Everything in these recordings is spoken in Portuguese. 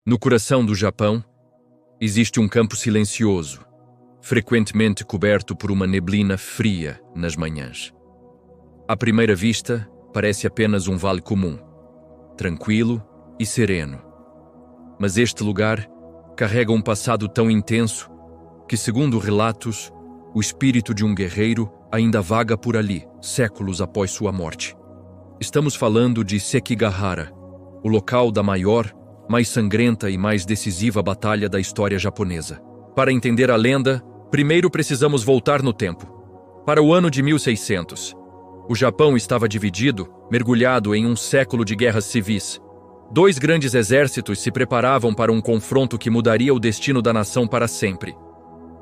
No coração do Japão, existe um campo silencioso, frequentemente coberto por uma neblina fria nas manhãs. À primeira vista, parece apenas um vale comum, tranquilo e sereno. Mas este lugar carrega um passado tão intenso que, segundo relatos, o espírito de um guerreiro ainda vaga por ali, séculos após sua morte. Estamos falando de Sekigahara, o local da maior, mais sangrenta e mais decisiva batalha da história japonesa. Para entender a lenda, primeiro precisamos voltar no tempo. Para o ano de 1600, o Japão estava dividido, mergulhado em um século de guerras civis. Dois grandes exércitos se preparavam para um confronto que mudaria o destino da nação para sempre.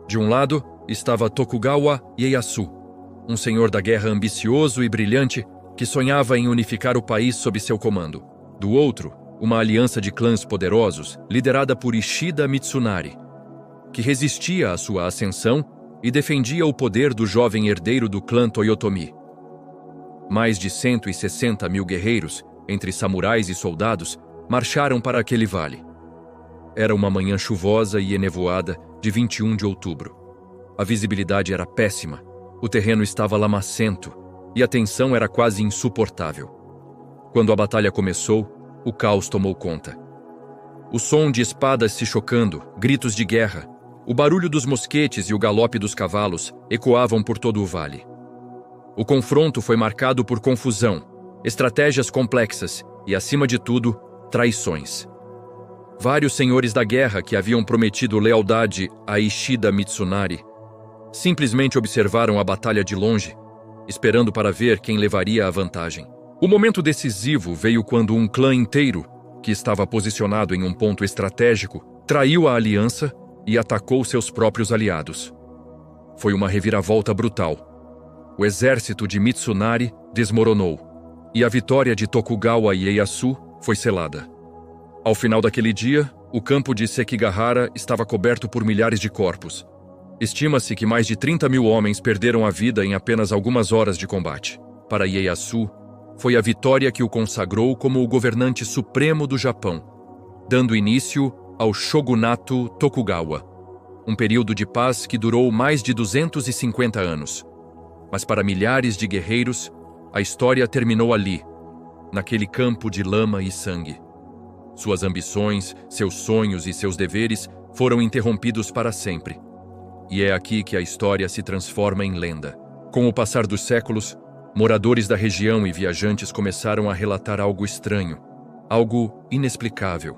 De um lado estava Tokugawa Ieyasu, um senhor da guerra ambicioso e brilhante que sonhava em unificar o país sob seu comando. Do outro, uma aliança de clãs poderosos, liderada por Ishida Mitsunari, que resistia à sua ascensão e defendia o poder do jovem herdeiro do clã Toyotomi. Mais de 160 mil guerreiros, entre samurais e soldados, marcharam para aquele vale. Era uma manhã chuvosa e enevoada de 21 de outubro. A visibilidade era péssima, o terreno estava lamacento e a tensão era quase insuportável. Quando a batalha começou, o caos tomou conta. O som de espadas se chocando, gritos de guerra, o barulho dos mosquetes e o galope dos cavalos ecoavam por todo o vale. O confronto foi marcado por confusão, estratégias complexas e, acima de tudo, traições. Vários senhores da guerra que haviam prometido lealdade a Ishida Mitsunari simplesmente observaram a batalha de longe, esperando para ver quem levaria a vantagem. O momento decisivo veio quando um clã inteiro, que estava posicionado em um ponto estratégico, traiu a aliança e atacou seus próprios aliados. Foi uma reviravolta brutal. O exército de Mitsunari desmoronou, e a vitória de Tokugawa Ieyasu foi selada. Ao final daquele dia, o campo de Sekigahara estava coberto por milhares de corpos. Estima-se que mais de 30 mil homens perderam a vida em apenas algumas horas de combate. Para Ieyasu, foi a vitória que o consagrou como o governante supremo do Japão, dando início ao Shogunato Tokugawa, um período de paz que durou mais de 250 anos. Mas para milhares de guerreiros, a história terminou ali, naquele campo de lama e sangue. Suas ambições, seus sonhos e seus deveres foram interrompidos para sempre. E é aqui que a história se transforma em lenda. Com o passar dos séculos, moradores da região e viajantes começaram a relatar algo estranho, algo inexplicável.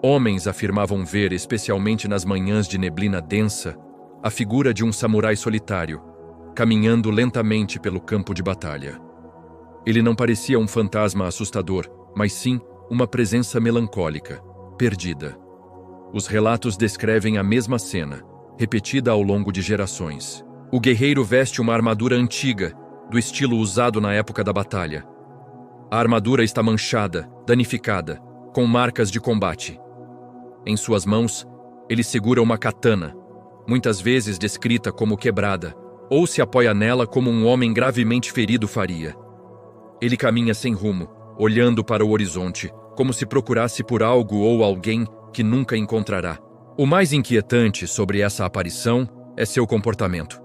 Homens afirmavam ver, especialmente nas manhãs de neblina densa, a figura de um samurai solitário, caminhando lentamente pelo campo de batalha. Ele não parecia um fantasma assustador, mas sim uma presença melancólica, perdida. Os relatos descrevem a mesma cena, repetida ao longo de gerações. O guerreiro veste uma armadura antiga, do estilo usado na época da batalha. A armadura está manchada, danificada, com marcas de combate. Em suas mãos, ele segura uma katana, muitas vezes descrita como quebrada, ou se apoia nela como um homem gravemente ferido faria. Ele caminha sem rumo, olhando para o horizonte, como se procurasse por algo ou alguém que nunca encontrará. O mais inquietante sobre essa aparição é seu comportamento.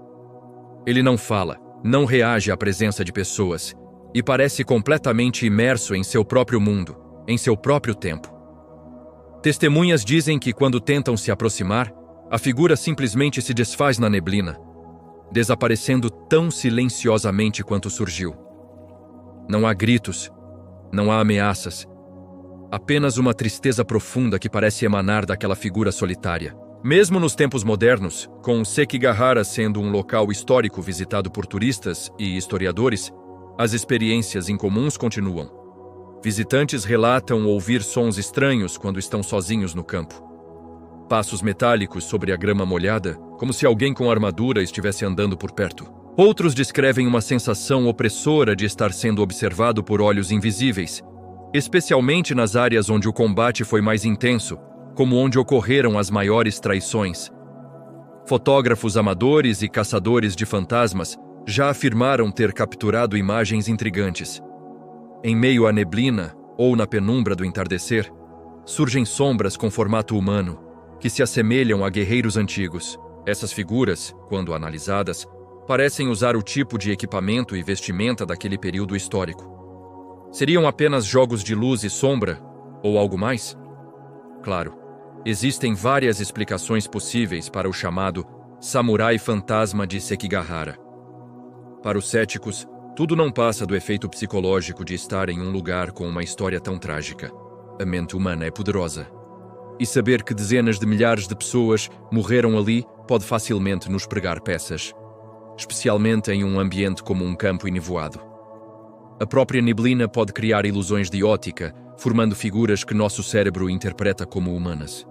Ele não fala, não reage à presença de pessoas e parece completamente imerso em seu próprio mundo, em seu próprio tempo. Testemunhas dizem que quando tentam se aproximar, a figura simplesmente se desfaz na neblina, desaparecendo tão silenciosamente quanto surgiu. Não há gritos, não há ameaças, apenas uma tristeza profunda que parece emanar daquela figura solitária. Mesmo nos tempos modernos, com Sekigahara sendo um local histórico visitado por turistas e historiadores, as experiências incomuns continuam. Visitantes relatam ouvir sons estranhos quando estão sozinhos no campo. Passos metálicos sobre a grama molhada, como se alguém com armadura estivesse andando por perto. Outros descrevem uma sensação opressora de estar sendo observado por olhos invisíveis, especialmente nas áreas onde o combate foi mais intenso, como onde ocorreram as maiores traições. Fotógrafos amadores e caçadores de fantasmas já afirmaram ter capturado imagens intrigantes. Em meio à neblina ou na penumbra do entardecer, surgem sombras com formato humano, que se assemelham a guerreiros antigos. Essas figuras, quando analisadas, parecem usar o tipo de equipamento e vestimenta daquele período histórico. Seriam apenas jogos de luz e sombra, ou algo mais? Claro, existem várias explicações possíveis para o chamado Samurai Fantasma de Sekigahara. Para os céticos, tudo não passa do efeito psicológico de estar em um lugar com uma história tão trágica. A mente humana é poderosa. E saber que dezenas de milhares de pessoas morreram ali pode facilmente nos pregar peças, especialmente em um ambiente como um campo enevoado. A própria neblina pode criar ilusões de ótica, formando figuras que nosso cérebro interpreta como humanas.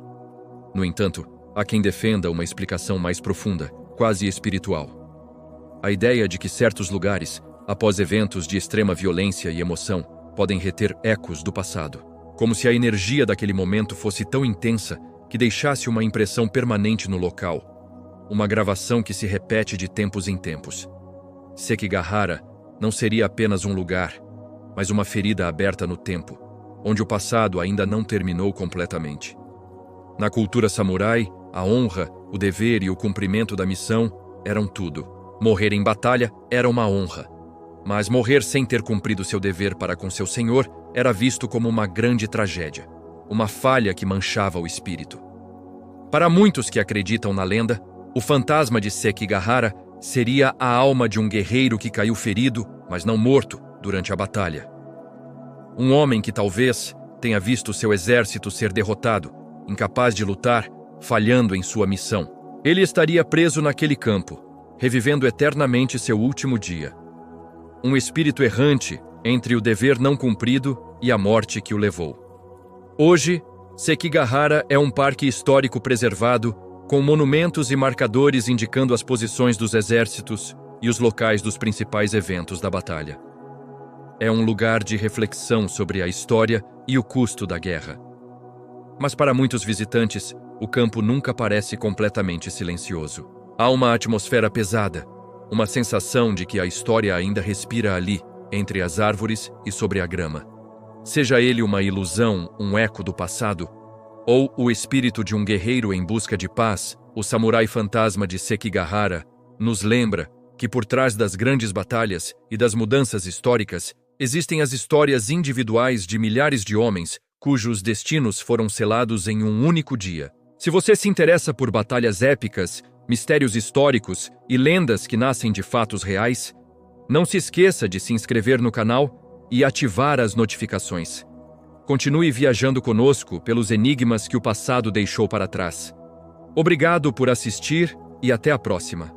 No entanto, há quem defenda uma explicação mais profunda, quase espiritual. A ideia de que certos lugares, após eventos de extrema violência e emoção, podem reter ecos do passado, como se a energia daquele momento fosse tão intensa que deixasse uma impressão permanente no local, uma gravação que se repete de tempos em tempos. Sekigahara não seria apenas um lugar, mas uma ferida aberta no tempo, onde o passado ainda não terminou completamente. Na cultura samurai, a honra, o dever e o cumprimento da missão eram tudo. Morrer em batalha era uma honra, mas morrer sem ter cumprido seu dever para com seu senhor era visto como uma grande tragédia, uma falha que manchava o espírito. Para muitos que acreditam na lenda, o fantasma de Sekigahara seria a alma de um guerreiro que caiu ferido, mas não morto, durante a batalha. Um homem que talvez tenha visto seu exército ser derrotado, incapaz de lutar, falhando em sua missão. Ele estaria preso naquele campo, revivendo eternamente seu último dia. Um espírito errante entre o dever não cumprido e a morte que o levou. Hoje, Sekigahara é um parque histórico preservado, com monumentos e marcadores indicando as posições dos exércitos e os locais dos principais eventos da batalha. É um lugar de reflexão sobre a história e o custo da guerra. Mas para muitos visitantes, o campo nunca parece completamente silencioso. Há uma atmosfera pesada, uma sensação de que a história ainda respira ali, entre as árvores e sobre a grama. Seja ele uma ilusão, um eco do passado, ou o espírito de um guerreiro em busca de paz, o samurai fantasma de Sekigahara nos lembra que por trás das grandes batalhas e das mudanças históricas existem as histórias individuais de milhares de homens cujos destinos foram selados em um único dia. Se você se interessa por batalhas épicas, mistérios históricos e lendas que nascem de fatos reais, não se esqueça de se inscrever no canal e ativar as notificações. Continue viajando conosco pelos enigmas que o passado deixou para trás. Obrigado por assistir e até a próxima.